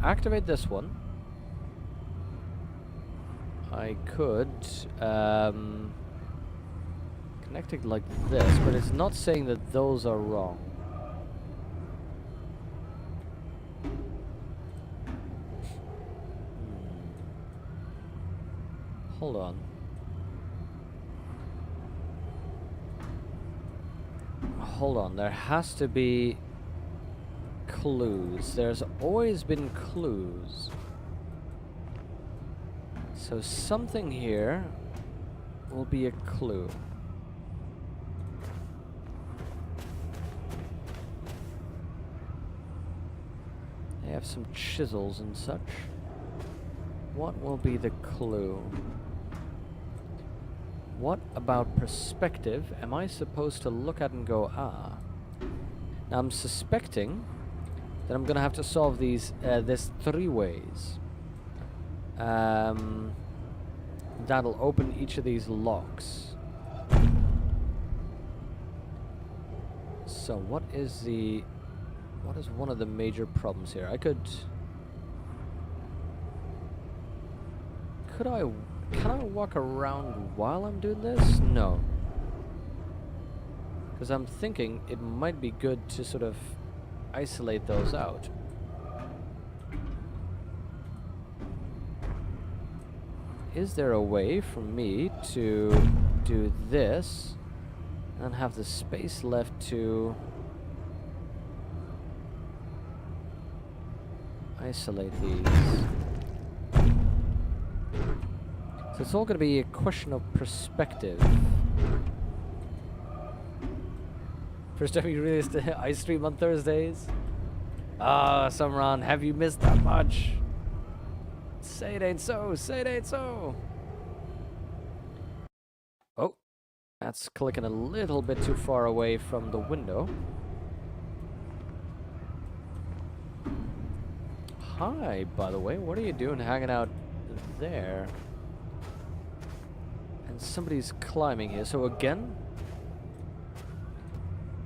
activate this one, I could connect it like this, but it's not saying that those are wrong. Hold on. Hold on, there has to be clues. There's always been clues. So something here will be a clue. They have some chisels and such. What will be the clue? What about perspective am I supposed to look at and go, ah? Now I'm suspecting that I'm gonna have to solve these, this 3 ways. That'll open each of these locks. So what is one of the major problems here? Can I walk around while I'm doing this? No. Because I'm thinking it might be good to sort of isolate those out. Is there a way for me to do this and have the space left to isolate these? So it's all going to be a question of perspective. First time you released the ice stream on Thursdays? Ah, Samran, have you missed that much? Say it ain't so, say it ain't so. Oh, that's clicking a little bit too far away from the window. Hi, by the way, what are you doing hanging out there? And somebody's climbing here, so again,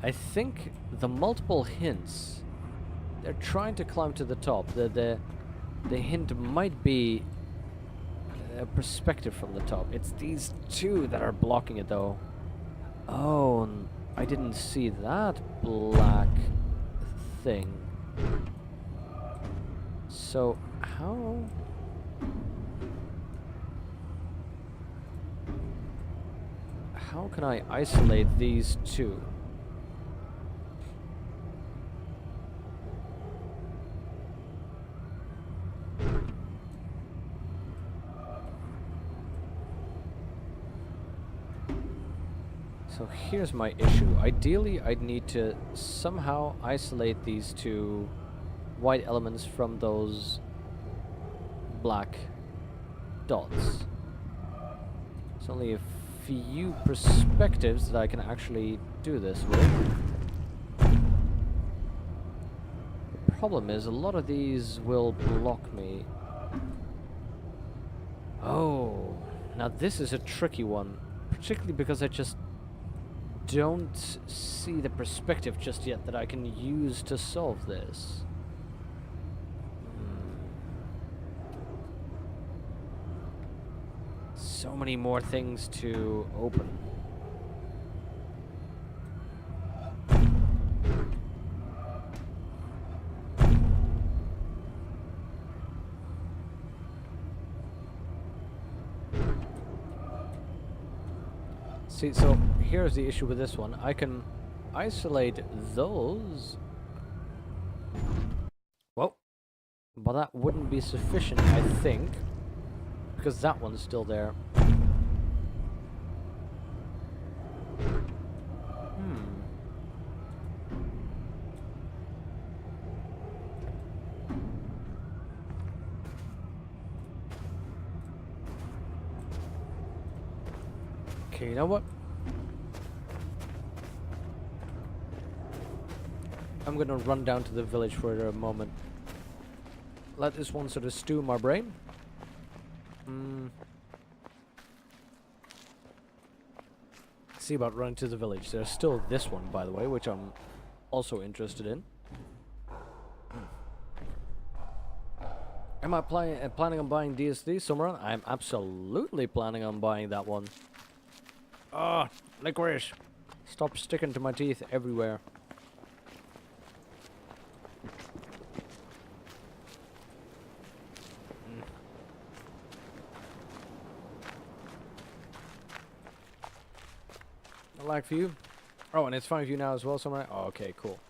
I think the multiple hints, they're trying to climb to the top. The hint might be a perspective from the top. It's these 2 that are blocking it though. Oh, I didn't see that black thing. So how can I isolate these 2? So here's my issue. Ideally, I'd need to somehow isolate these 2 white elements from those black dots. There's only a few perspectives that I can actually do this with. The problem is a lot of these will block me. Oh, now this is a tricky one, particularly because I just don't see the perspective just yet that I can use to solve this. So many more things to open. See, so here's the issue with this one. I can isolate those. Well, but that wouldn't be sufficient, I think, because that one's still there. Okay, you know what? I'm gonna run down to the village for a moment. Let this one sort of stew in my brain. See about running to the village. There's still this one, by the way, which I'm also interested in. Am I planning on buying DSD somewhere? I'm absolutely planning on buying that one. Ah, licorice! Stop sticking to my teeth everywhere. A lag for you. Oh, and it's fine for you now as well, somewhere. Oh, okay, cool.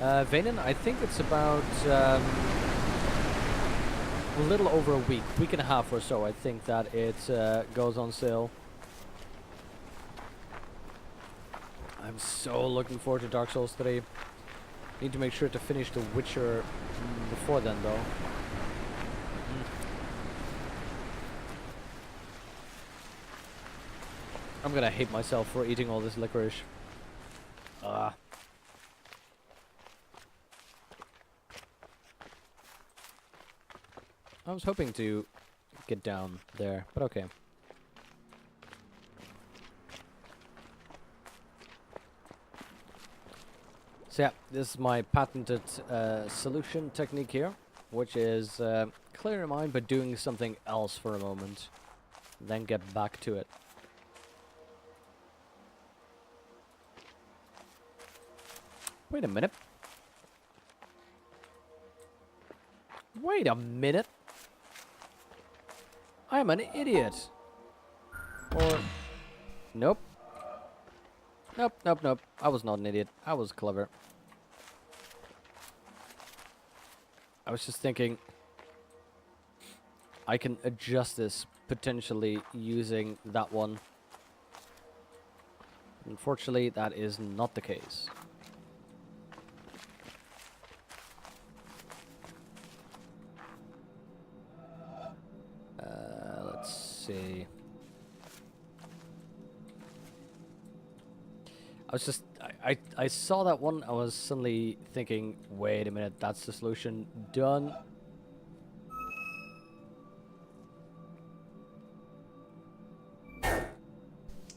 Venin, I think it's about a little over a week and a half or so. I think that it goes on sale. I'm so looking forward to Dark Souls 3. Need to make sure to finish The Witcher before then, though. I'm gonna hate myself for eating all this licorice. Ah. I was hoping to get down there, but okay. So yeah, this is my patented solution technique here, which is clear your mind by doing something else for a moment, then get back to it. Wait a minute. Wait a minute. I'm an idiot. Or... Nope. Nope, nope, nope. I was not an idiot. I was clever. I was just thinking... I can adjust this potentially using that one. Unfortunately, that is not the case. Let's see. I was just... I saw that one. I was suddenly thinking, wait a minute, that's the solution. Done.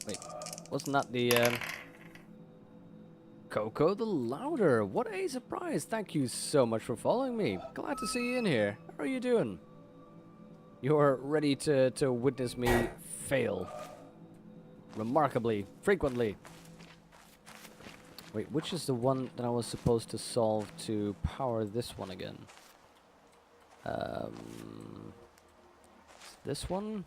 Wait, wasn't that the... Coco the Louder? What a surprise! Thank you so much for following me. Glad to see you in here. How are you doing? You're ready to witness me fail. Remarkably, frequently. Wait, which is the one that I was supposed to solve to power this one again? This one?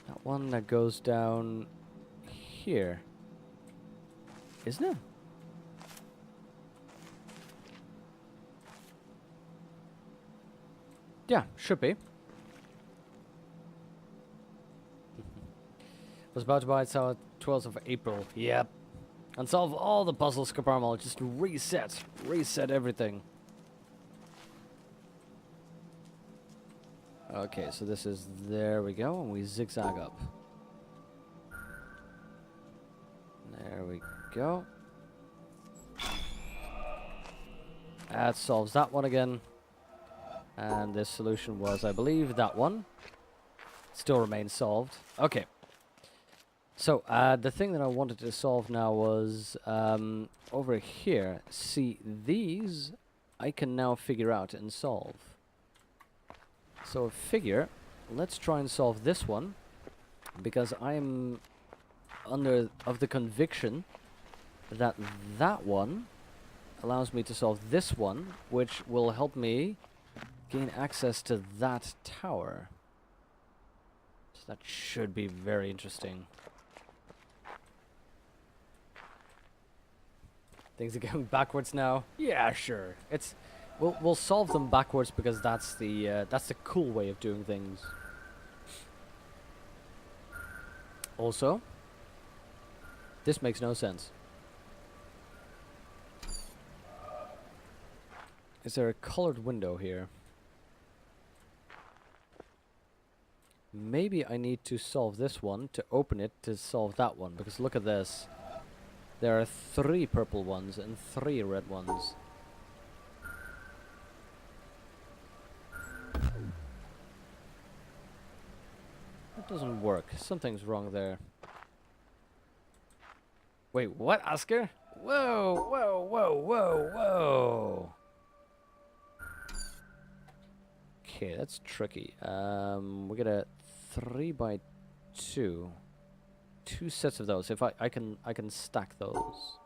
That one that goes down here. Isn't it? Yeah, should be. Was about to buy it, so 12th of April. Yep. And solve all the puzzles, Caparmal. Just reset. Reset everything. Okay, so this is... There we go, and we zigzag up. There we go. That solves that one again. And this solution was, I believe, that one. Still remains solved. Okay. So, the thing that I wanted to solve now was over here. See, these I can now figure out and solve. So, figure, let's try and solve this one. Because I'm under of the conviction that that one allows me to solve this one, which will help me gain access to that tower. So that should be very interesting. Things are going backwards now. Yeah, sure. It's we'll solve them backwards because that's the cool way of doing things. Also, this makes no sense. Is there a colored window here? Maybe I need to solve this one to open it to solve that one, because look at this. There are 3 purple ones and 3 red ones. That doesn't work. Something's wrong there. Wait, what, Asker? Whoa, whoa, whoa, whoa, whoa. Okay, that's tricky. We get a 3 by 2. 2 sets of those. If I can stack those.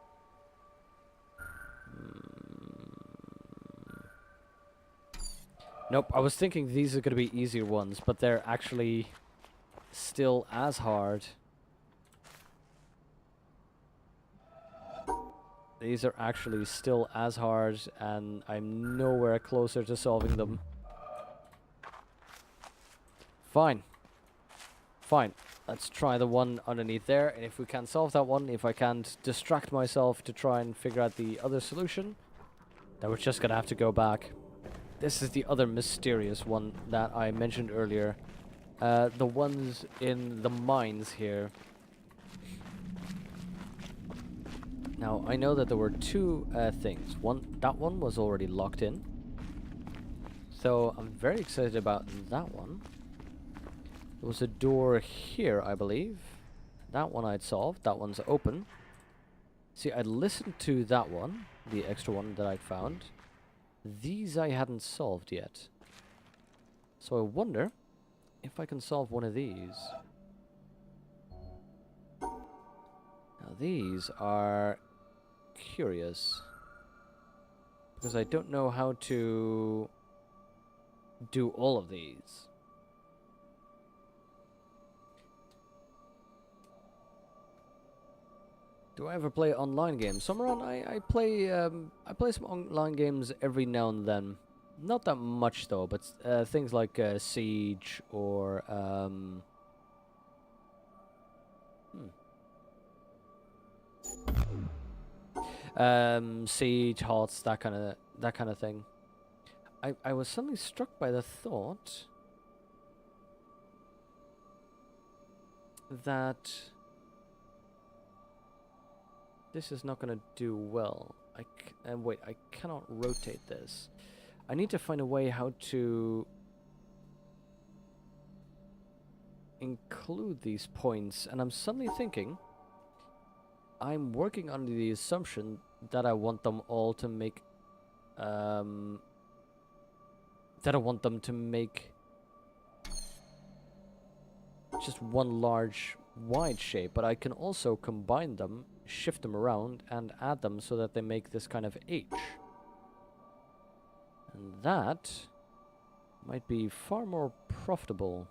Nope, I was thinking these are going to be easier ones, but they're actually still as hard. These are actually still as hard, and I'm nowhere closer to solving them. Fine. Fine. Let's try the one underneath there, and if we can't solve that one, if I can't distract myself to try and figure out the other solution, then we're just gonna have to go back. This is the other mysterious one that I mentioned earlier. The ones in the mines here. Now, I know that there were 2 things. That one was already locked in. So, I'm very excited about that one. There was a door here, I believe. That one I'd solved. That one's open. See, I'd listened to that one, the extra one that I'd found. These I hadn't solved yet. So I wonder if I can solve one of these. Now these are curious, because I don't know how to do all of these. Do I ever play online games? Summeron, I play some online games every now and then. Not that much though, but things like Siege or Siege, HOTS, that kind of thing. I was suddenly struck by the thought that this is not going to do well. Wait, I cannot rotate this. I need to find a way how to include these points, and I'm suddenly thinking I'm working under the assumption that I want them all to make just one large wide shape, but I can also combine them, shift them around, and add them so that they make this kind of H. And that might be far more profitable.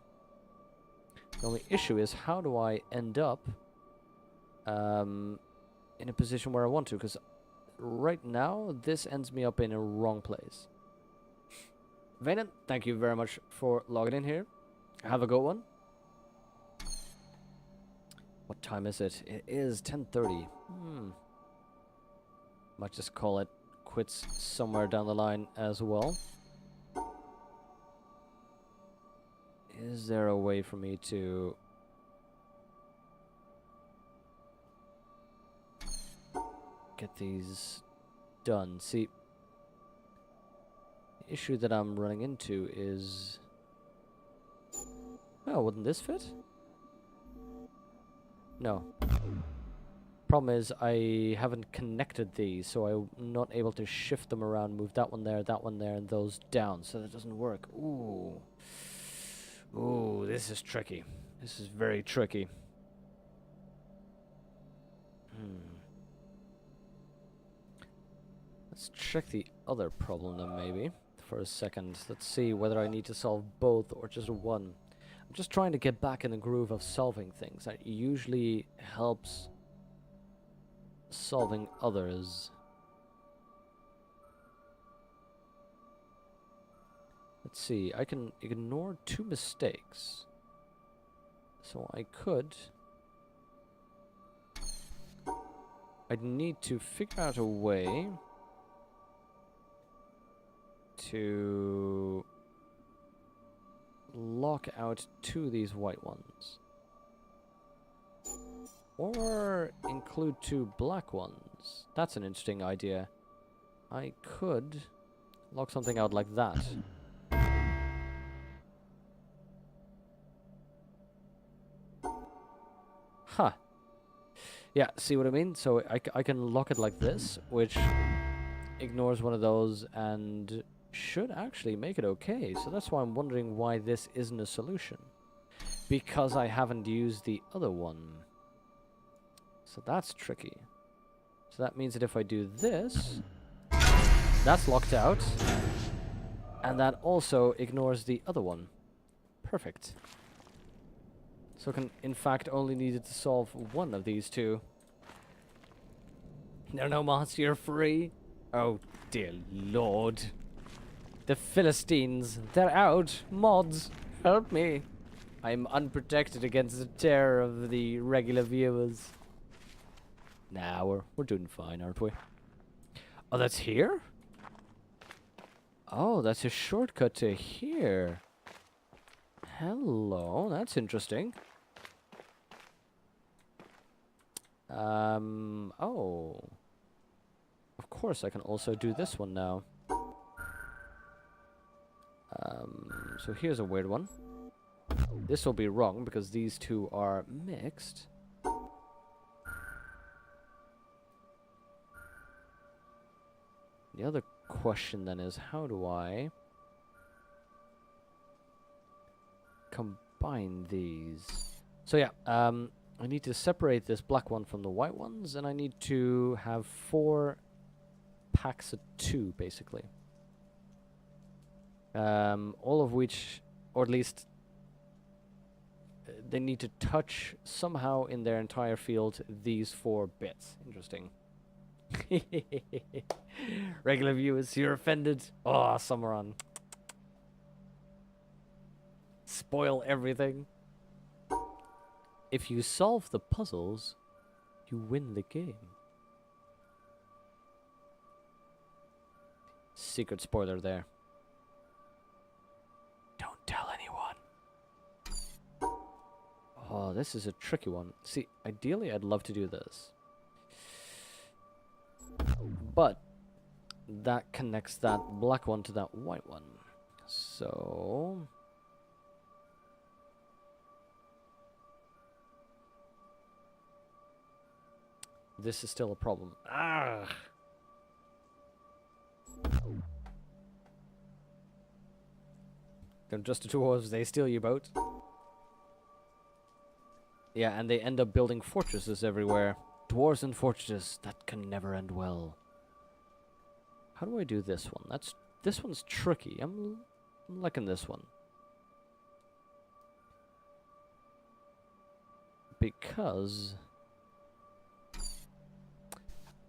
The only issue is, how do I end up in a position where I want to? Because right now, this ends me up in a wrong place. Vaynen, thank you very much for logging in here. Have a good one. What time is it? It is 10:30. Might just call it quits somewhere down the line as well. Is there a way for me to get these done? See, the issue that I'm running into is... Oh, wouldn't this fit? No. Problem is, I haven't connected these, so I'm not able to shift them around, move that one there, and those down, so that doesn't work. Ooh. Ooh, this is tricky. This is very tricky. Let's check the other problem then, maybe, for a second. Let's see whether I need to solve both or just one. I'm just trying to get back in the groove of solving things. That usually helps solving others. Let's see, I can ignore 2 mistakes. So I could... I'd need to figure out a way to lock out 2 of these white ones. Or include 2 black ones. That's an interesting idea. I could lock something out like that. Huh. Yeah, see what I mean? So I can lock it like this, which ignores one of those and should actually make it okay. So that's why I'm wondering why this isn't a solution. Because I haven't used the other one. So that's tricky. So that means that if I do this, that's locked out. And that also ignores the other one. Perfect. So I can, in fact, only needed to solve one of these two. No, mods, you're free. Oh, dear lord. The Philistines, they're out. Mods, help me. I'm unprotected against the terror of the regular viewers. Nah, we're doing fine, aren't we? Oh, that's here? Oh, that's a shortcut to here. Hello, that's interesting. Oh. Of course, I can also do this one now. So here's a weird one. This will be wrong because these two are mixed. The other question then is, how do I combine these? So yeah, I need to separate this black one from the white ones, and I need to have 4 packs of 2, basically. All of which, or at least, they need to touch somehow in their entire field these 4 bits. Interesting. Regular viewers, you're offended. Oh, Summeron. Spoil everything. If you solve the puzzles, you win the game. Secret spoiler there. Don't tell anyone. Oh, this is a tricky one. See, ideally I'd love to do this. But that connects that black one to that white one. So this is still a problem. Ah. They're just the dwarves, they steal your boat. Yeah, and they end up building fortresses everywhere. Dwarves and fortresses, that can never end well. How do I do this one? This one's tricky. I'm liking this one. Because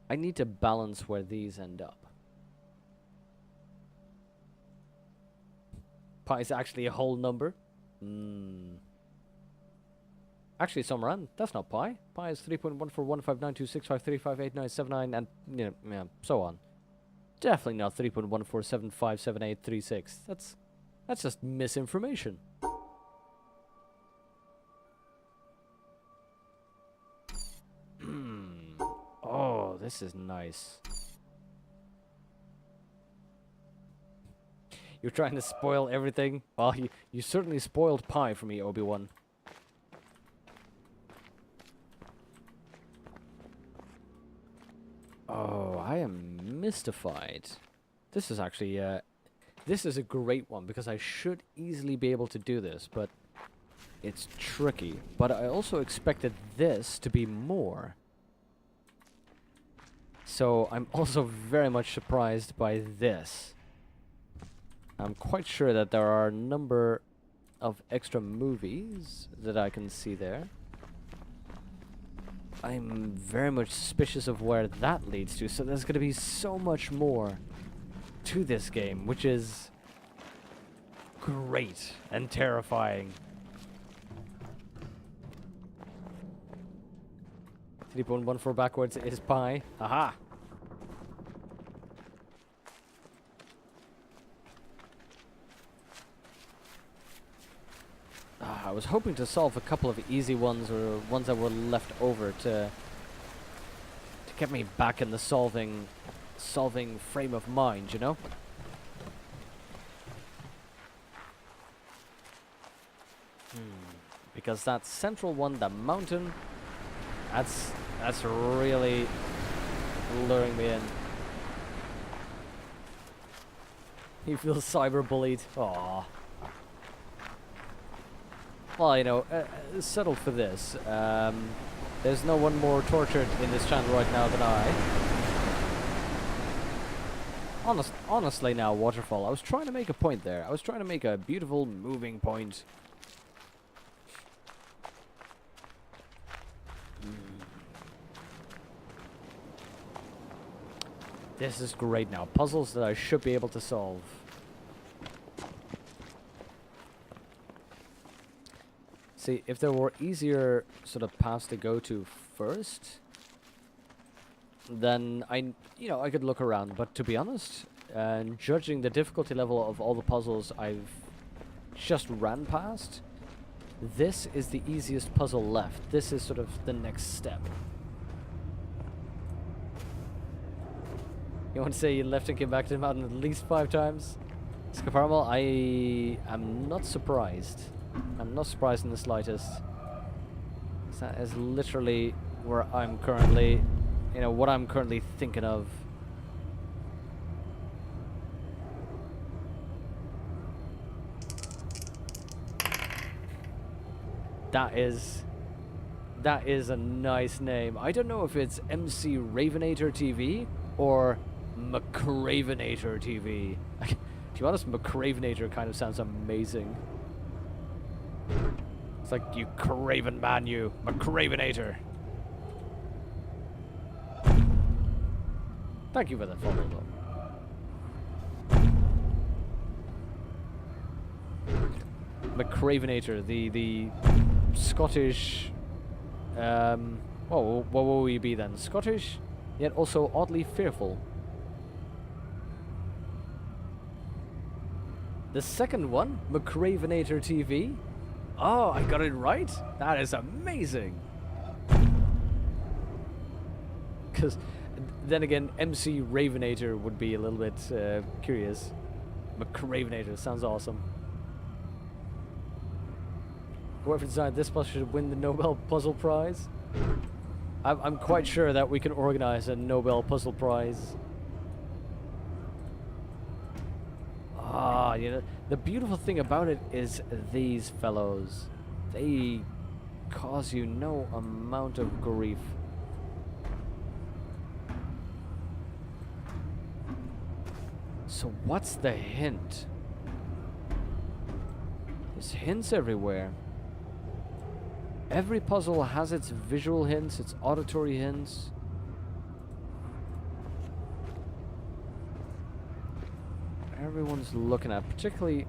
I need to balance where these end up. Pi is actually a whole number. Actually, Summeran, that's not pi. Pi is 3.1415926535897 and yeah, so on. Definitely not 3.147577836. That's just misinformation. Oh, this is nice. You're trying to spoil everything? Well, you certainly spoiled pi for me, Obi-Wan. Oh, I am mystified. This is actually, this is a great one because I should easily be able to do this, but it's tricky. But I also expected this to be more. So I'm also very much surprised by this. I'm quite sure that there are a number of extra movies that I can see there. I'm very much suspicious of where that leads to, so there's going to be so much more to this game, which is great and terrifying. 3.14 backwards is pi. Aha! I was hoping to solve a couple of easy ones or ones that were left over to get me back in the solving frame of mind, you know? Because that central one, the mountain, that's That's really luring me in. He feels cyberbullied. Aww. Well, you know, settle for this. There's no one more tortured in this channel right now than I. Honestly now, Waterfall, I was trying to make a point there. I was trying to make a beautiful moving point. This is great now. Puzzles that I should be able to solve. See, if there were easier sort of paths to go to first, then I could look around. But to be honest, judging the difficulty level of all the puzzles I've just ran past, this is the easiest puzzle left. This is sort of the next step. You want to say you left and came back to the mountain at least 5 times? Scaparmal, I am not surprised. I'm not surprised in the slightest. That is literally where I'm currently, what I'm currently thinking of. That is a nice name. I don't know if it's MC Ravenator TV or McRavenator TV. To be honest, McRavenator kind of sounds amazing. It's like, you craven man, you McRavenator. Thank you for the follow, though. McRavenator, the Scottish. What will we be then? Scottish, yet also oddly fearful. The second one, McRavenator TV. Oh, I got it right? That is amazing. Because then again, MC Ravenator would be a little bit curious. McRavenator sounds awesome. Whoever designed this puzzle should win the Nobel Puzzle Prize. I'm quite sure that we can organize a Nobel Puzzle Prize. Ah, the beautiful thing about it is these fellows. They cause you no amount of grief. So what's the hint? There's hints everywhere. Every puzzle has its visual hints, its auditory hints. Everyone's looking at, particularly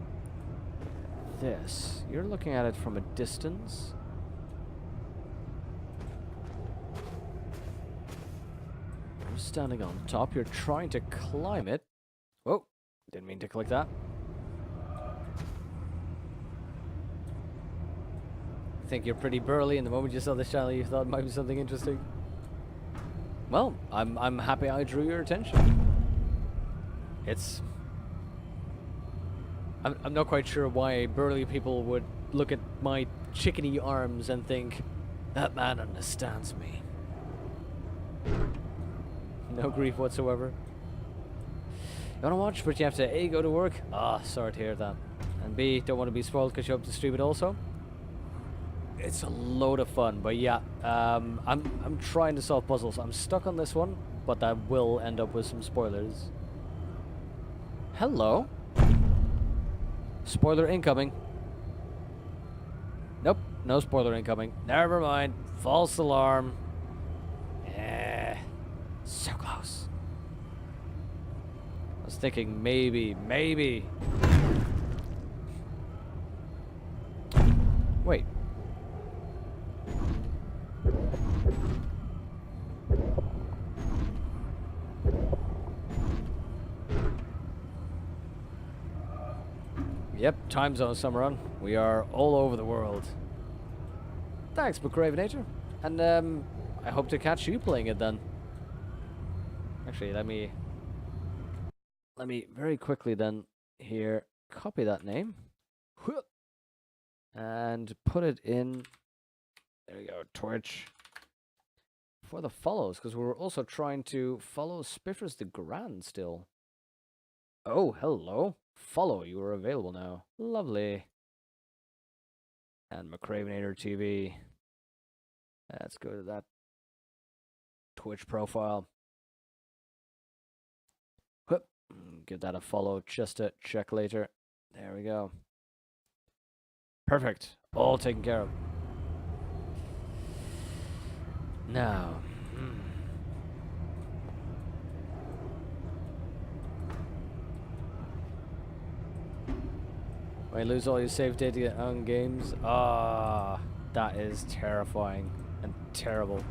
this. You're looking at it from a distance. You're standing on top. You're trying to climb it. Whoa, didn't mean to click that. I think you're pretty burly, and the moment you saw this channel you thought it might be something interesting. Well, I'm happy I drew your attention. I'm not quite sure why burly people would look at my chickeny arms and think, that man understands me. No grief whatsoever. You wanna watch, but you have to A, go to work? Ah, sorry to hear that. And B, don't want to be spoiled because you hope to stream it also. It's a load of fun, but yeah, I'm trying to solve puzzles. I'm stuck on this one, but that will end up with some spoilers. Hello? Spoiler incoming. Nope, no spoiler incoming. Never mind. False alarm. So close. I was thinking maybe. Wait. Yep, time zone, Summeron. We are all over the world. Thanks, McRavenator. And I hope to catch you playing it then. Actually, let me very quickly then here copy that name and put it in. There we go, Twitch for the follows, because we were also trying to follow Spiffers the Grand still. Oh, hello. Follow, you are available now. Lovely. And McCravenator TV. Let's go to that Twitch profile. Whoop. Give that a follow just to check later. There we go. Perfect. All taken care of. Now. When you lose all your save data on games, that is terrifying and terrible.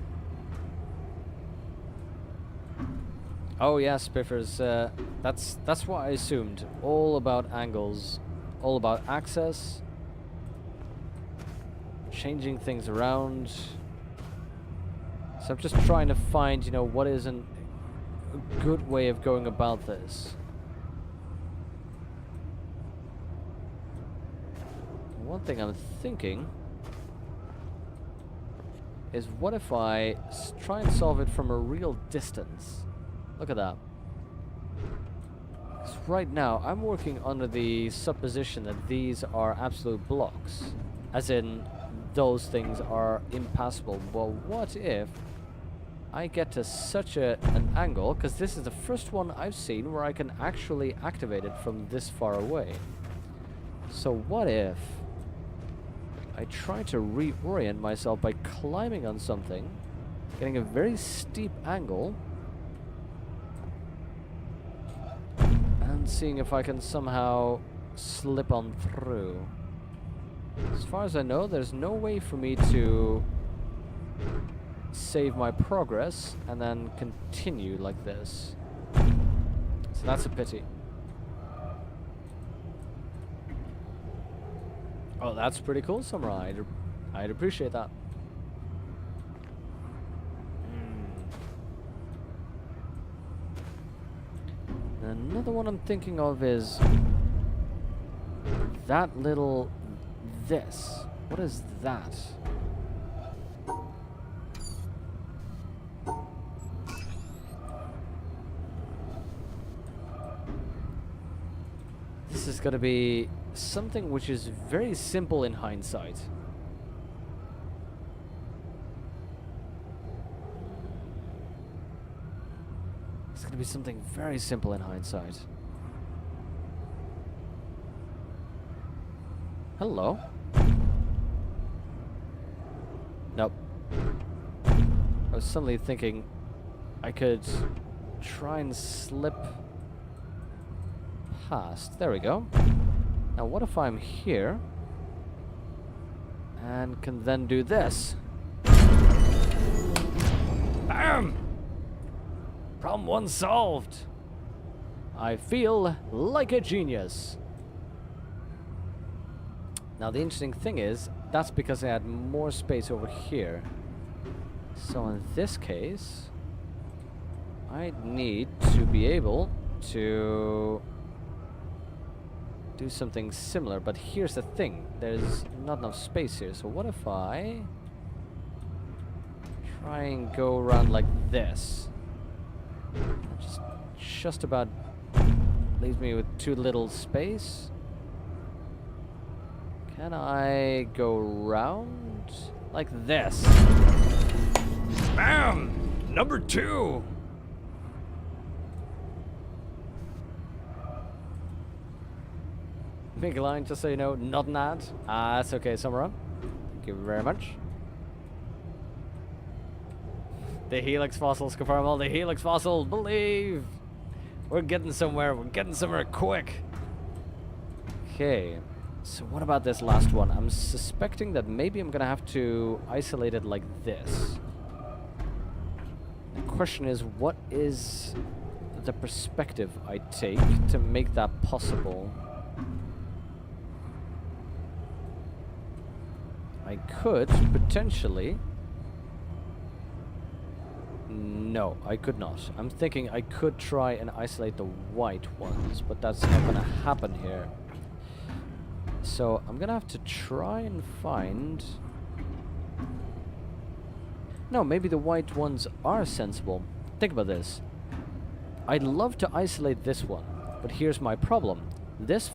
Oh yeah, Spiffers, that's what I assumed. All about angles, all about access, changing things around. So I'm just trying to find, you know, what is a good way of going about this. One thing I'm thinking is, what if I try and solve it from a real distance? Look at that. 'Cause right now, I'm working under the supposition that these are absolute blocks. As in, those things are impassable. Well, what if I get to such an angle, because this is the first one I've seen where I can actually activate it from this far away. So what if I try to reorient myself by climbing on something, getting a very steep angle, and seeing if I can somehow slip on through. As far as I know, there's no way for me to save my progress and then continue like this. So that's a pity. Oh, that's pretty cool, Samurai. I'd appreciate that. Another one I'm thinking of is that little this. What is that? This is going to be something which is very simple in hindsight. It's going to be something very simple in hindsight. Hello? Nope. I was suddenly thinking I could try and slip past. There we go. Now what if I'm here and can then do this? Bam! Problem one solved. I feel like a genius. Now the interesting thing is, that's because I had more space over here. So in this case, I need to be able to do something similar, but here's the thing, there's not enough space here. So what if I try and go around like this? Just about leaves me with too little space. Can I go round like this? Bam! Number 2! Big line, just so you know, not an ad. That's okay, Samurai. Thank you very much. The Helix fossils confirm all the Helix fossils. Believe! We're getting somewhere. We're getting somewhere quick. Okay. So what about this last one? I'm suspecting that maybe I'm gonna have to isolate it like this. The question is, what is the perspective I take to make that possible? I could potentially... No, I could not. I'm thinking I could try and isolate the white ones, but that's not gonna happen here. So I'm gonna have to try and find No, maybe the white ones are sensible. Think about this. I'd love to isolate this one, but here's my problem. This